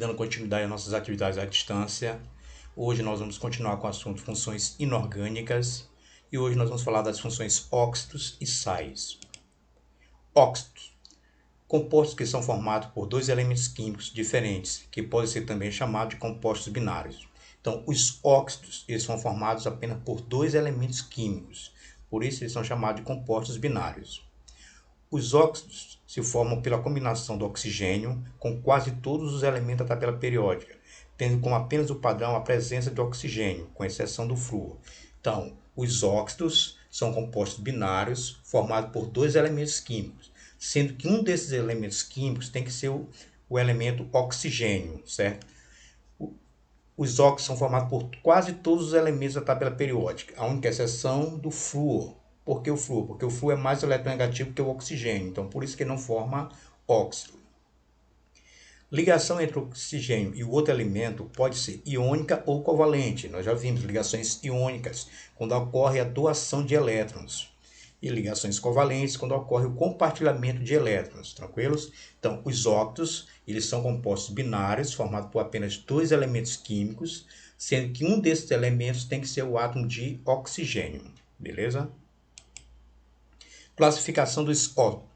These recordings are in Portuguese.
dando continuidade às nossas atividades à distância. Hoje nós vamos continuar com o assunto funções inorgânicas e hoje nós vamos falar das funções óxidos e sais. Óxidos, compostos que são formados por dois elementos químicos diferentes, que podem ser também chamados de compostos binários. Então, os óxidos eles são formados apenas por dois elementos químicos, por isso eles são chamados de compostos binários. Os óxidos se formam pela combinação do oxigênio com quase todos os elementos da tabela periódica, tendo como apenas o padrão a presença de oxigênio, com exceção do flúor. Então, os óxidos são compostos binários formados por dois elementos químicos, sendo que um desses elementos químicos tem que ser o elemento oxigênio, certo? Os óxidos são formados por quase todos os elementos da tabela periódica, a única exceção do flúor. Por que o flúor? Porque o flúor é mais eletronegativo que o oxigênio, então por isso que ele não forma óxido. Ligação entre o oxigênio e o outro elemento pode ser iônica ou covalente. Nós já vimos ligações iônicas, quando ocorre a doação de elétrons. E ligações covalentes, quando ocorre o compartilhamento de elétrons, tranquilos? Então, os óxidos, eles são compostos binários, formados por apenas dois elementos químicos, sendo que um desses elementos tem que ser o átomo de oxigênio, beleza? Classificação dos óxidos.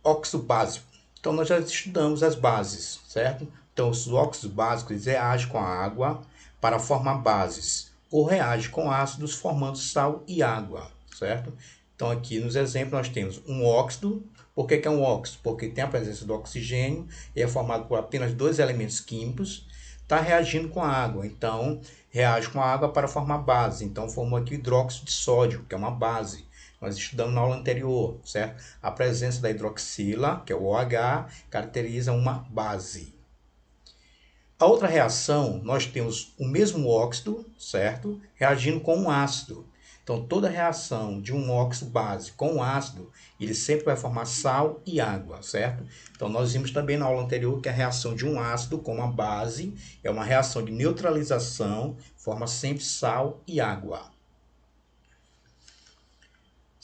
Óxido básico. Então, nós já estudamos as bases, certo? Então, os óxidos básicos reagem com a água para formar bases, ou reagem com ácidos formando sal e água, certo? Então, aqui nos exemplos nós temos um óxido. Por que é um óxido? Porque tem a presença do oxigênio e é formado por apenas dois elementos químicos, está reagindo com a água. Então, reage com a água para formar base. Então, formou aqui o hidróxido de sódio, que é uma base. Nós estudamos na aula anterior, certo? A presença da hidroxila, que é o OH, caracteriza uma base. A outra reação, nós temos o mesmo óxido, certo? Reagindo com um ácido. Então, toda reação de um óxido base com um ácido, ele sempre vai formar sal e água, certo? Então, nós vimos também na aula anterior que a reação de um ácido com uma base é uma reação de neutralização, forma sempre sal e água.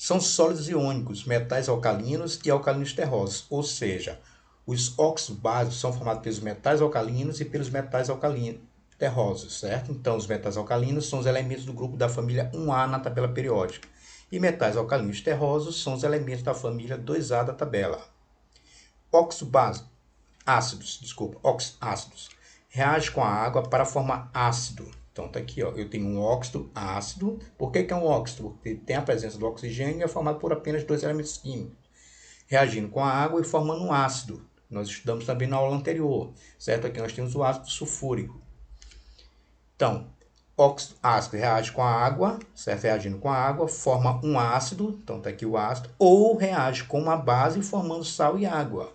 São sólidos iônicos, metais alcalinos e alcalinos terrosos, ou seja, os óxidos básicos são formados pelos metais alcalinos e pelos metais alcalinos terrosos, certo? Então, os metais alcalinos são os elementos do grupo da família 1A na tabela periódica, e metais alcalinos terrosos são os elementos da família 2A da tabela. Óxidos básicos, óxidos ácidos, reagem com a água para formar ácido. Então, está aqui, ó, eu tenho um óxido ácido. Por que é um óxido? Porque tem a presença do oxigênio e é formado por apenas dois elementos químicos, reagindo com a água e formando um ácido. Nós estudamos também na aula anterior, certo? Aqui nós temos o ácido sulfúrico. Então, óxido ácido reage com a água, certo? Reagindo com a água, forma um ácido. Então, está aqui o ácido. Ou reage com uma base formando sal e água,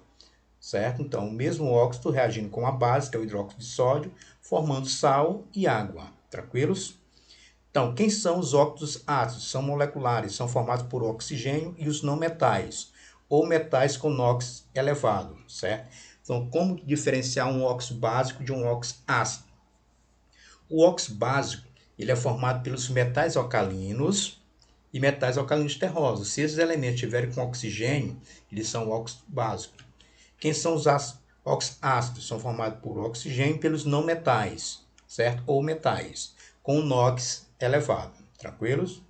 certo? Então, o mesmo óxido reagindo com a base, que é o hidróxido de sódio, formando sal e água. Tranquilos? Então, quem são os óxidos ácidos? São moleculares, são formados por oxigênio e os não metais, ou metais com NOx elevado, certo? Então, como diferenciar um óxido básico de um óxido ácido? O óxido básico ele é formado pelos metais alcalinos e metais alcalinos terrosos. Se esses elementos estiverem com oxigênio, eles são óxido básico. Quem são os óxidos ácidos? São formados por oxigênio e pelos não metais, certo? Ou metais, com NOx elevado. Tranquilos?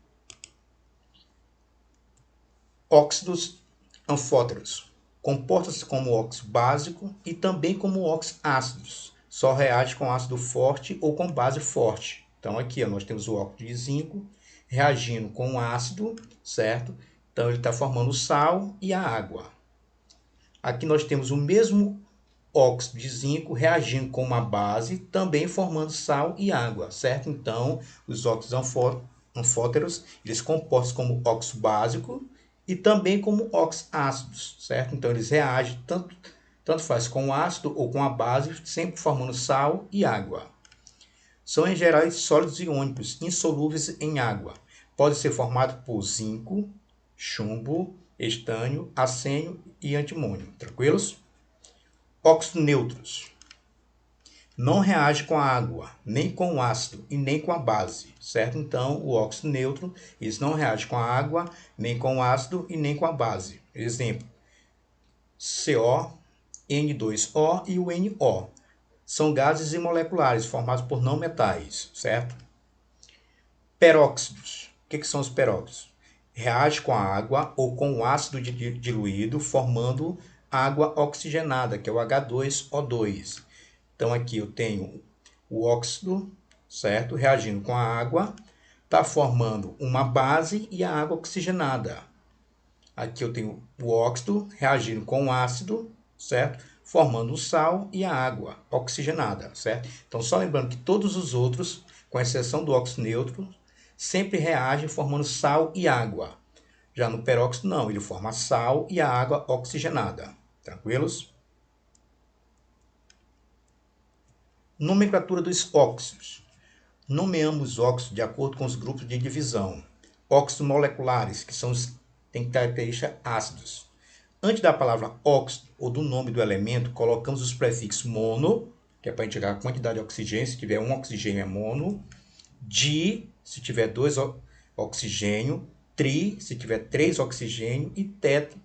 Óxidos anfóteros. Comportam-se como óxido básico e também como óxidos ácidos. Só reage com ácido forte ou com base forte. Então, aqui ó, nós temos o óxido de zinco reagindo com o ácido, certo? Então, ele está formando o sal e a água. Aqui nós temos o mesmo óxido de zinco reagindo com uma base, também formando sal e água, certo? Então, os óxidos anfóteros, eles comportam como óxido básico e também como óxidos ácidos, certo? Então, eles reagem tanto faz com o ácido ou com a base, sempre formando sal e água. São, em geral, sólidos iônicos, insolúveis em água. Pode ser formado por zinco, chumbo, estânio, arsênio e antimônio. Tranquilos? Óxidos neutros. Não reage com a água, nem com o ácido e nem com a base, certo? Então, o óxido neutro, eles não reagem com a água, nem com o ácido e nem com a base. Exemplo, CO, N2O e o NO. São gases moleculares formados por não metais, certo? Peróxidos. O que são os peróxidos? Reage com a água ou com o ácido diluído, formando água oxigenada, que é o H2O2. Então aqui eu tenho o óxido, certo? Reagindo com a água, está formando uma base e a água oxigenada. Aqui eu tenho o óxido reagindo com o ácido, certo? Formando o sal e a água oxigenada, certo? Então só lembrando que todos os outros, com exceção do óxido neutro, sempre reagem formando sal e água. Já no peróxido não, ele forma sal e a água oxigenada. Tranquilos? Nomenclatura dos óxidos. Nomeamos os óxidos de acordo com os grupos de divisão. Óxidos moleculares, que têm características ácidos. Antes da palavra óxido ou do nome do elemento, colocamos os prefixos mono, que é para indicar a quantidade de oxigênio, se tiver um oxigênio é mono, di, se tiver 2 oxigênio, tri, se tiver 3 oxigênio, e tetra,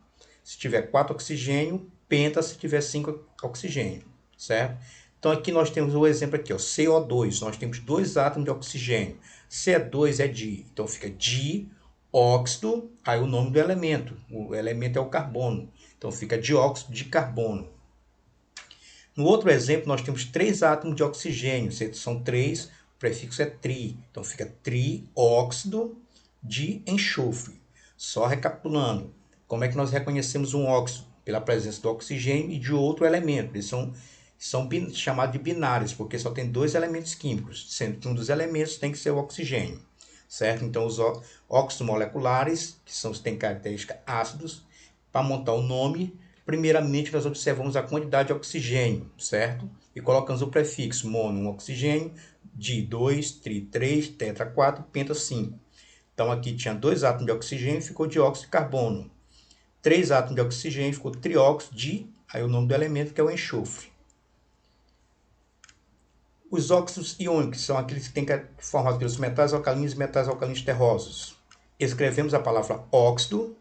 se tiver 4 oxigênio, penta, se tiver 5 oxigênio, certo? Então aqui nós temos o exemplo aqui, ó, CO2, nós temos 2 átomos de oxigênio, C2 é di, então fica dióxido, aí o nome do elemento, o elemento é o carbono, então fica dióxido de carbono. No outro exemplo nós temos 3 átomos de oxigênio, são 3, o prefixo é tri, então fica trióxido de enxofre. Só recapitulando, como é que nós reconhecemos um óxido? Pela presença do oxigênio e de outro elemento. Eles são chamados de binários, porque só tem 2 elementos químicos, sendo que um dos elementos tem que ser o oxigênio, certo? Então os óxidos moleculares, que têm características ácidos, para montar o nome, primeiramente nós observamos a quantidade de oxigênio, certo? E colocamos o prefixo mono, um oxigênio, di 2, tri 3, tetra 4, penta 5. Então aqui tinha 2 átomos de oxigênio, ficou dióxido de carbono. 3 átomos de oxigênio, ficou trióxido de, aí o nome do elemento que é o enxofre. Os óxidos iônicos são aqueles que têm formados pelos metais alcalinos e metais alcalinos terrosos. Escrevemos a palavra óxido,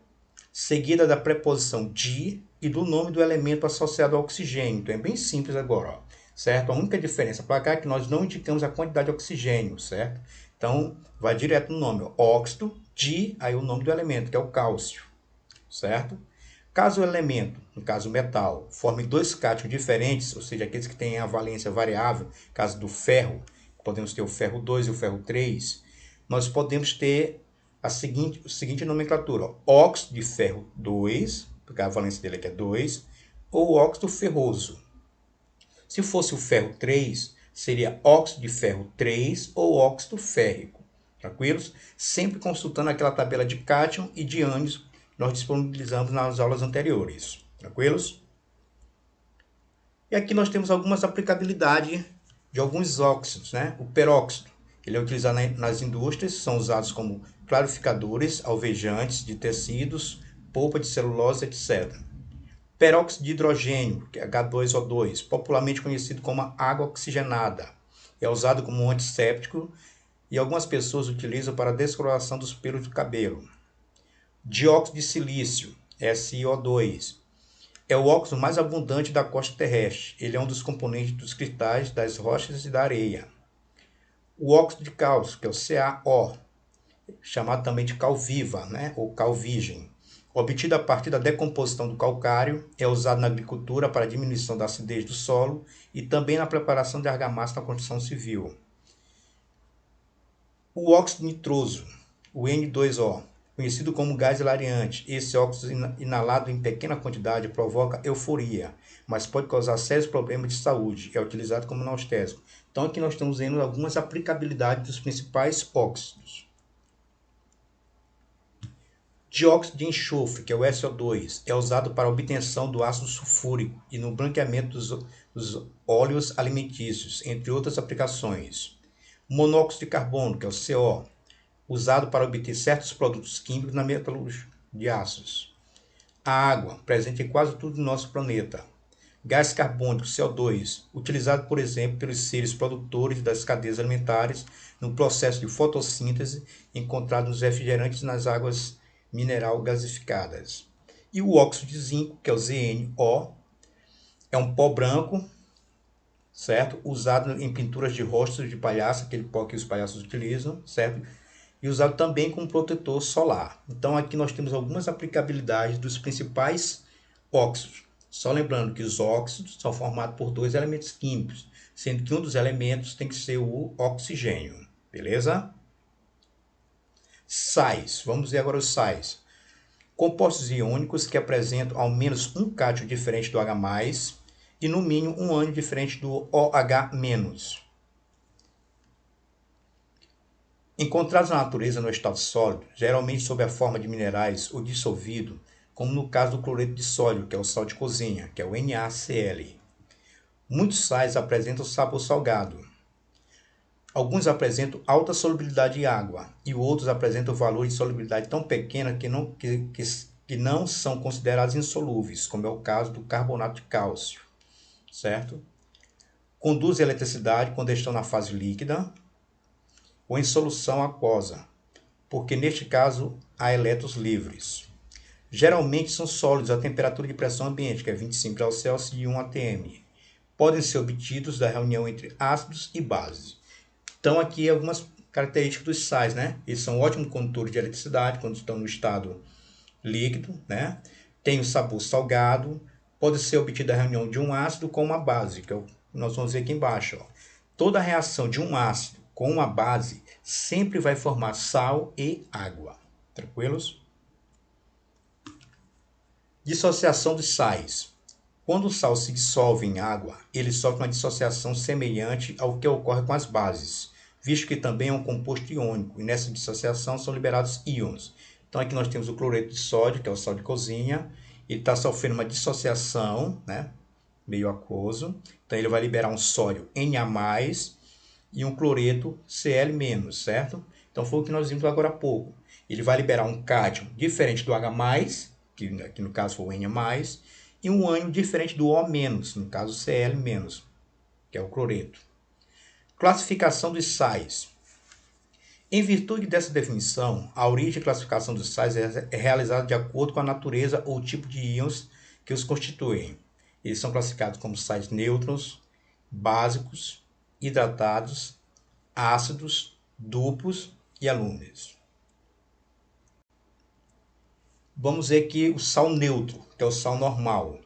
seguida da preposição di e do nome do elemento associado ao oxigênio. Então é bem simples agora, ó, certo? A única diferença para cá é que nós não indicamos a quantidade de oxigênio, certo? Então vai direto no nome, ó, óxido, di, aí o nome do elemento, que é o cálcio, certo? Caso o elemento, no caso o metal, forme 2 cátions diferentes, ou seja, aqueles que têm a valência variável, caso do ferro, podemos ter o ferro 2 e o ferro 3, nós podemos ter a seguinte nomenclatura, ó, óxido de ferro 2, porque a valência dele aqui é 2, ou óxido ferroso. Se fosse o ferro 3, seria óxido de ferro 3 ou óxido férrico. Tranquilos? Sempre consultando aquela tabela de cátion e de ânions nós disponibilizamos nas aulas anteriores. Tranquilos? E aqui nós temos algumas aplicabilidades de alguns óxidos, né? O peróxido, ele é utilizado nas indústrias, são usados como clarificadores, alvejantes de tecidos, polpa de celulose, etc. Peróxido de hidrogênio, que é H2O2, popularmente conhecido como água oxigenada, é usado como antisséptico e algumas pessoas utilizam para a descoloração dos pelos do cabelo. Dióxido de silício, SiO2, é o óxido mais abundante da costa terrestre. Ele é um dos componentes dos cristais, das rochas e da areia. O óxido de cálcio, que é o CaO, chamado também de cal viva, né? Ou cal virgem, obtido a partir da decomposição do calcário, é usado na agricultura para a diminuição da acidez do solo e também na preparação de argamassa na construção civil. O óxido nitroso, o N2O, conhecido como gás hilariante, esse óxido inalado em pequena quantidade provoca euforia, mas pode causar sérios problemas de saúde. É utilizado como anestésico. Então aqui nós estamos vendo algumas aplicabilidades dos principais óxidos. Dióxido de enxofre, que é o SO2, é usado para a obtenção do ácido sulfúrico e no branqueamento dos óleos alimentícios, entre outras aplicações. Monóxido de carbono, que é o CO, usado para obter certos produtos químicos na metalurgia de ácidos. A água, presente em quase tudo no nosso planeta. Gás carbônico, CO2, utilizado, por exemplo, pelos seres produtores das cadeias alimentares no processo de fotossíntese encontrado nos refrigerantes e nas águas mineral gasificadas. E o óxido de zinco, que é o ZnO, é um pó branco, certo? Usado em pinturas de rostos de palhaço, aquele pó que os palhaços utilizam, certo? E usado também como protetor solar. Então aqui nós temos algumas aplicabilidades dos principais óxidos. Só lembrando que os óxidos são formados por dois elementos químicos, sendo que um dos elementos tem que ser o oxigênio, beleza? Sais, vamos ver agora os sais. Compostos iônicos que apresentam ao menos um cátion diferente do H+, e no mínimo um ânion diferente do OH-. Encontrados na natureza no estado sólido, geralmente sob a forma de minerais ou dissolvido, como no caso do cloreto de sódio, que é o sal de cozinha, que é o NaCl. Muitos sais apresentam sabor salgado. Alguns apresentam alta solubilidade em água e outros apresentam valor de solubilidade tão pequena que não são considerados insolúveis, como é o caso do carbonato de cálcio, certo? Conduzem eletricidade quando estão na fase líquida ou em solução aquosa, porque neste caso há elétrons livres. Geralmente são sólidos a temperatura de pressão ambiente, que é 25 graus Celsius e 1 atm. Podem ser obtidos da reunião entre ácidos e bases. Então aqui algumas características dos sais, né? Eles são ótimos condutores de eletricidade quando estão no estado líquido, né? Tem o sabor salgado, pode ser obtido da reunião de um ácido com uma base, que nós vamos ver aqui embaixo. Ó. Toda reação de um ácido com uma base sempre vai formar sal e água. Tranquilos? Dissociação dos sais. Quando o sal se dissolve em água, ele sofre uma dissociação semelhante ao que ocorre com as bases, visto que também é um composto iônico, e nessa dissociação são liberados íons. Então aqui nós temos o cloreto de sódio, que é o sal de cozinha, ele está sofrendo uma dissociação, né, meio aquoso, então ele vai liberar um sódio Na+, e um cloreto Cl-, certo? Então foi o que nós vimos agora há pouco. Ele vai liberar um cátion diferente do H+, que no caso foi o Na+, e um ânion diferente do O-, no caso Cl-, que é o cloreto. Classificação dos sais. Em virtude dessa definição, a origem e classificação dos sais é realizada de acordo com a natureza ou tipo de íons que os constituem. Eles são classificados como sais neutros, básicos, hidratados, ácidos, duplos e alúminos. Vamos ver aqui o sal neutro, que é o sal normal.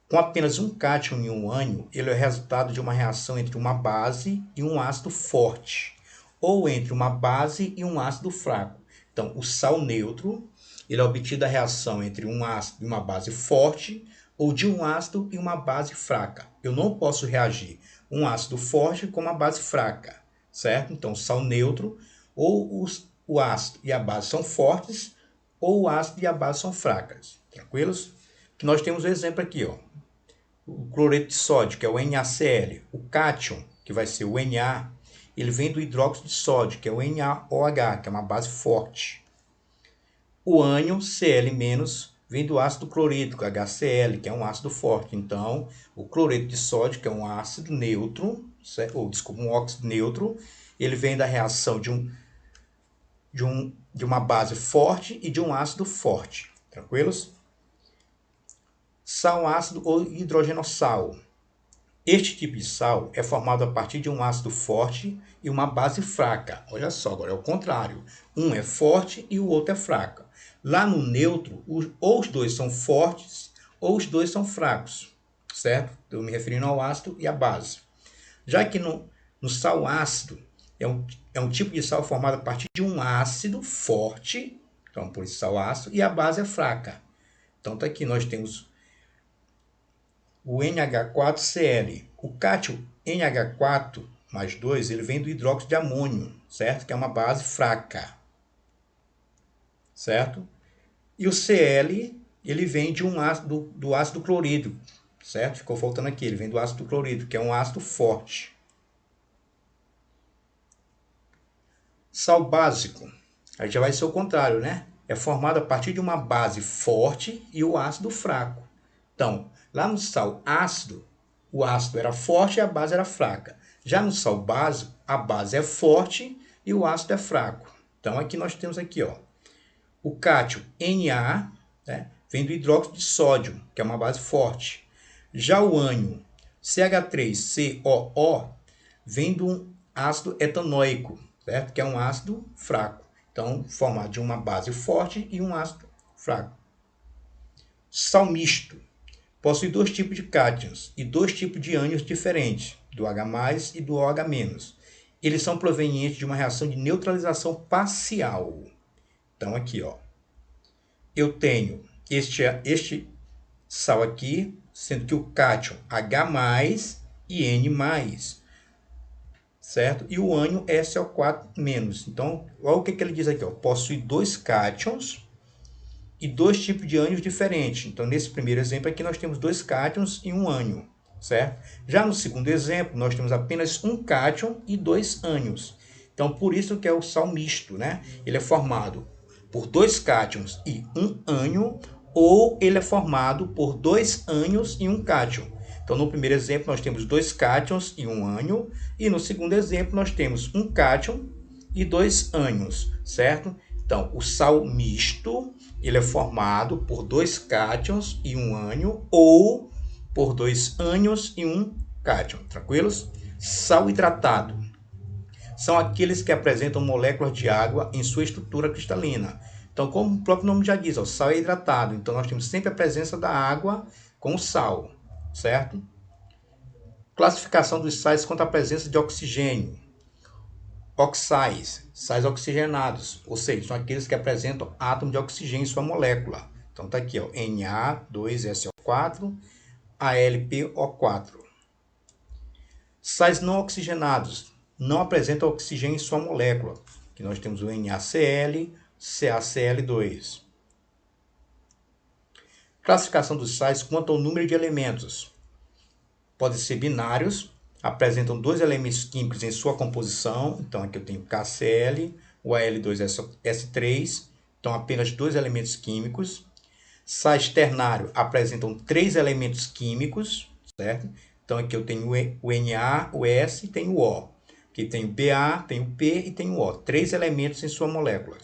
Com apenas um cátion e um ânion, ele é o resultado de uma reação entre uma base e um ácido forte, ou entre uma base e um ácido fraco. Então, o sal neutro, ele é obtido da reação entre um ácido e uma base forte, ou de um ácido e uma base fraca. Eu não posso reagir um ácido forte com uma base fraca, certo? Então, sal neutro, ou o ácido e a base são fortes, ou o ácido e a base são fracas. Tranquilos? Que nós temos um exemplo aqui, ó. O cloreto de sódio, que é o NaCl. O cátion, que vai ser o Na, ele vem do hidróxido de sódio, que é o NaOH, que é uma base forte. O ânion, Cl-, vem do ácido clorídrico, HCl, que é um ácido forte. Então, o cloreto de sódio, que é um ácido neutro, um óxido neutro, ele vem da reação de uma base forte e de um ácido forte. Tranquilos? Sal ácido ou hidrogenossal. Este tipo de sal é formado a partir de um ácido forte e uma base fraca. Olha só, agora é o contrário. Um é forte e o outro é fraco. Lá no neutro, ou os dois são fortes ou os dois são fracos, certo? Estou me referindo ao ácido e à base. Já que no sal ácido, é um tipo de sal formado a partir de um ácido forte, então por isso sal ácido, e a base é fraca. Então tá aqui, nós temos o NH4Cl. O cátion NH4 mais 2, ele vem do hidróxido de amônio, certo? Que é uma base fraca, certo? E o Cl, ele vem de do ácido clorídrico, certo? Ficou faltando aqui, ele vem do ácido clorídrico, que é um ácido forte. Sal básico, aí já vai ser o contrário, né? É formado a partir de uma base forte e o ácido fraco. Então, lá no sal ácido, o ácido era forte e a base era fraca. Já no sal básico, a base é forte e o ácido é fraco. Então, aqui nós temos aqui, ó, o cátion Na, né, vem do hidróxido de sódio, que é uma base forte. Já o ânion CH3COO vem do ácido etanóico, certo? Que é um ácido fraco. Então, formado de uma base forte e um ácido fraco. Sal misto possui dois tipos de cátions e dois tipos de ânions diferentes, do H+, e do OH-. Eles são provenientes de uma reação de neutralização parcial. Então, aqui, ó, eu tenho este sal aqui, sendo que o cátion H+, e N+, certo? E o ânion SO4-. Então, olha o que ele diz aqui, ó, possui dois cátions e dois tipos de ânions diferentes. Então, nesse primeiro exemplo aqui, nós temos dois cátions e um ânion, certo? Já no segundo exemplo, nós temos apenas um cátion e dois ânions. Então, por isso que é o sal misto, né? Ele é formado por dois cátions e um ânion, ou ele é formado por dois ânions e um cátion. Então, no primeiro exemplo, nós temos dois cátions e um ânion, e no segundo exemplo, nós temos um cátion e dois ânions, certo? Então, o sal misto, ele é formado por dois cátions e um ânion, ou por dois ânions e um cátion, tranquilos? Sal hidratado são aqueles que apresentam moléculas de água em sua estrutura cristalina. Então, como o próprio nome já diz, o sal é hidratado. Então, nós temos sempre a presença da água com o sal, certo? Classificação dos sais quanto à presença de oxigênio. Oxais, sais oxigenados, ou seja, são aqueles que apresentam átomo de oxigênio em sua molécula. Então, está aqui, ó, Na2SO4, AlPO4. Sais não oxigenados, não apresentam oxigênio em sua molécula, que nós temos o NaCl, CaCl2. Classificação dos sais quanto ao número de elementos. Podem ser binários, apresentam dois elementos químicos em sua composição. Então, aqui eu tenho KCl, o Al2S3, então apenas dois elementos químicos. Sais ternários apresentam três elementos químicos, certo? Então, aqui eu tenho o Na, o S e tenho o O. Aqui tem o Ba, tem o P e tem o O. Três elementos em sua molécula.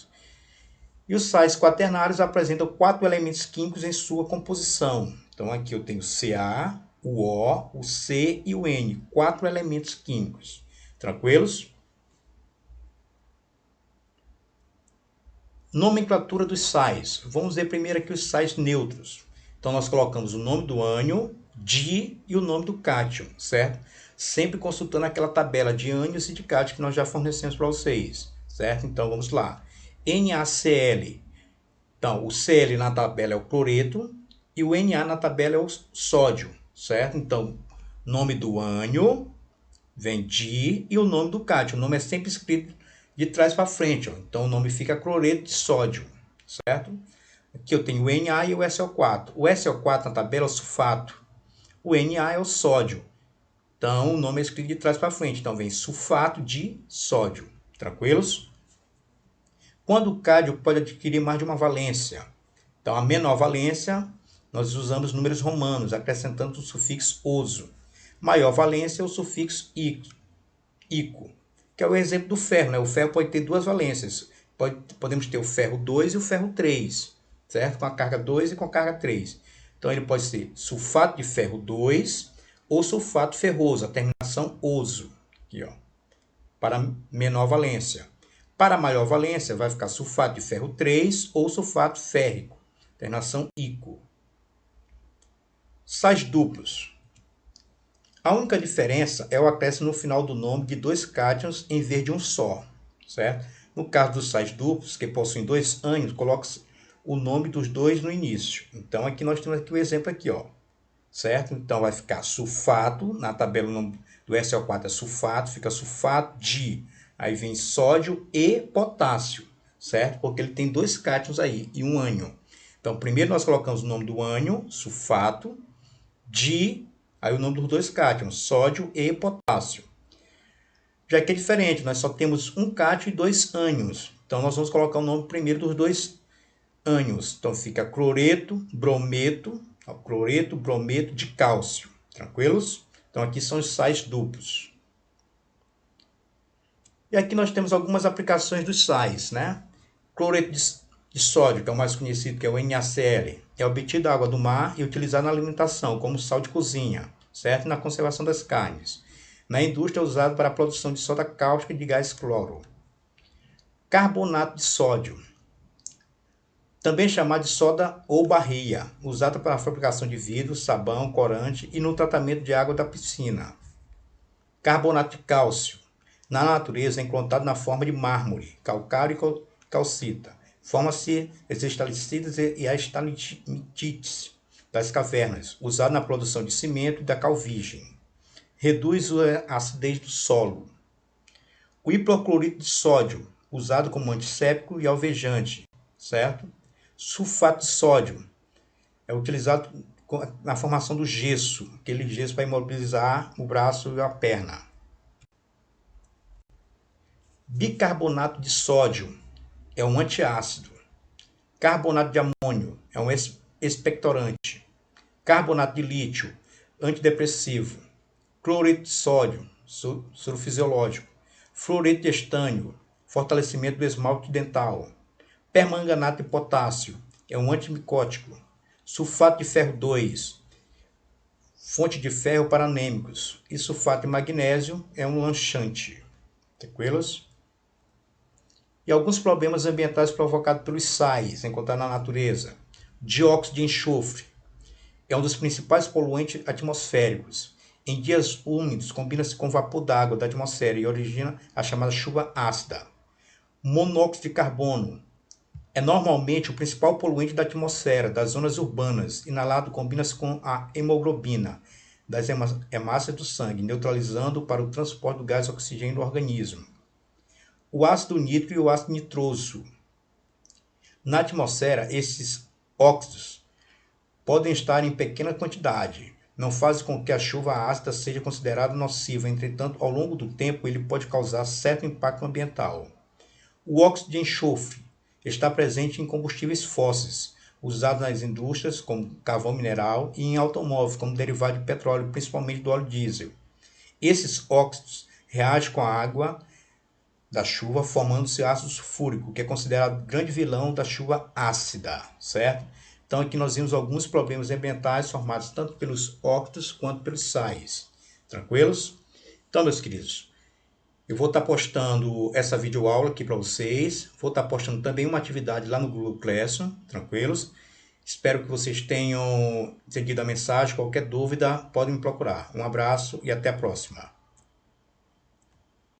E os sais quaternários apresentam quatro elementos químicos em sua composição. Então, aqui eu tenho Ca, o O, o C e o N. Quatro elementos químicos. Tranquilos? Nomenclatura dos sais. Vamos ver primeiro aqui os sais neutros. Então, nós colocamos o nome do ânion, di e o nome do cátion, certo? Sempre consultando aquela tabela de ânions e de cátion que nós já fornecemos para vocês, certo? Então, vamos lá. NaCl. Então, o Cl na tabela é o cloreto e o Na na tabela é o sódio, certo? Então, nome do ânion vem di e o nome do cátion. O nome é sempre escrito de trás para frente, ó. Então, o nome fica cloreto de sódio, certo? Aqui eu tenho o Na e o SO4. O SO4 na tabela é o sulfato. O Na é o sódio. Então, o nome é escrito de trás para frente. Então, vem sulfato de sódio. Tranquilos? Quando o cádio pode adquirir mais de uma valência? Então, a menor valência, nós usamos números romanos, acrescentando o sufixo oso. Maior valência é o sufixo ico, que é o exemplo do ferro, né? O ferro pode ter duas valências. Podemos ter o ferro 2 e o ferro 3, certo? Com a carga 2 e com a carga 3. Então, ele pode ser sulfato de ferro 2 ou sulfato ferroso, a terminação oso, aqui, ó, para menor valência. Para maior valência, vai ficar sulfato de ferro 3 ou sulfato férrico, terminação ico. Sais duplos. A única diferença é o acréscimo no final do nome de dois cátions em vez de um só, certo? No caso dos sais duplos, que possuem dois ânions, coloca-se o nome dos dois no início. Então, aqui nós temos aqui o exemplo aqui, ó, certo? Então, vai ficar sulfato, na tabela o nome do SO4 é sulfato, fica sulfato de, aí vem sódio e potássio, certo? Porque ele tem dois cátions aí e um ânion. Então, primeiro nós colocamos o nome do ânion, sulfato, de, aí o nome dos dois cátions, sódio e potássio. Já que é diferente, nós só temos um cátion e dois ânions. Então, nós vamos colocar o nome primeiro dos dois ânions. Então, fica cloreto, brometo, cloreto, brometo de cálcio. Tranquilos? Então, aqui são os sais duplos. E aqui nós temos algumas aplicações dos sais, né? Cloreto de sódio, que é o mais conhecido, que é o NaCl. é obtido da água do mar e utilizado na alimentação, como sal de cozinha, certo? E na conservação das carnes. Na indústria é usado para a produção de soda cáustica e de gás cloro. Carbonato de sódio, também chamado de soda ou barria, usado para a fabricação de vidro, sabão, corante e no tratamento de água da piscina. Carbonato de cálcio, na natureza é encontrado na forma de mármore, calcário e calcita. Forma-se as estalactites e as estalactites das cavernas, usado na produção de cimento e da calvígie. Reduz a acidez do solo. O hipoclorito de sódio, usado como antisséptico e alvejante, certo? Sulfato de sódio, é utilizado na formação do gesso, aquele gesso para imobilizar o braço e a perna. Bicarbonato de sódio é um antiácido. Carbonato de amônio é um expectorante. Carbonato de lítio, antidepressivo. Cloreto de sódio, soro fisiológico. Fluoreto de estânio, fortalecimento do esmalte dental. Permanganato de potássio, é um antimicótico. Sulfato de ferro 2, fonte de ferro para anêmicos. E sulfato de magnésio é um laxante. Tranquilos? E alguns problemas ambientais provocados pelos sais encontrados na natureza. Dióxido de enxofre é um dos principais poluentes atmosféricos. Em dias úmidos, combina-se com vapor d'água da atmosfera e origina a chamada chuva ácida. Monóxido de carbono é normalmente o principal poluente da atmosfera, das zonas urbanas. Inalado combina-se com a hemoglobina das hemácias do sangue, neutralizando para o transporte do gás oxigênio no organismo. O ácido nítrico e o ácido nitroso. Na atmosfera, esses óxidos podem estar em pequena quantidade. Não fazem com que a chuva ácida seja considerada nociva, entretanto, ao longo do tempo, ele pode causar certo impacto ambiental. O óxido de enxofre está presente em combustíveis fósseis, usados nas indústrias como carvão mineral e em automóveis como derivado de petróleo, principalmente do óleo diesel. Esses óxidos reagem com a água da chuva, formando-se ácido sulfúrico, que é considerado grande vilão da chuva ácida, certo? Então aqui nós vimos alguns problemas ambientais formados tanto pelos óxidos quanto pelos sais. Tranquilos? Então, meus queridos, eu vou estar postando essa videoaula aqui para vocês. Vou estar postando também uma atividade lá no Google Classroom, tranquilos? Espero que vocês tenham entendido a mensagem. Qualquer dúvida, podem me procurar. Um abraço e até a próxima.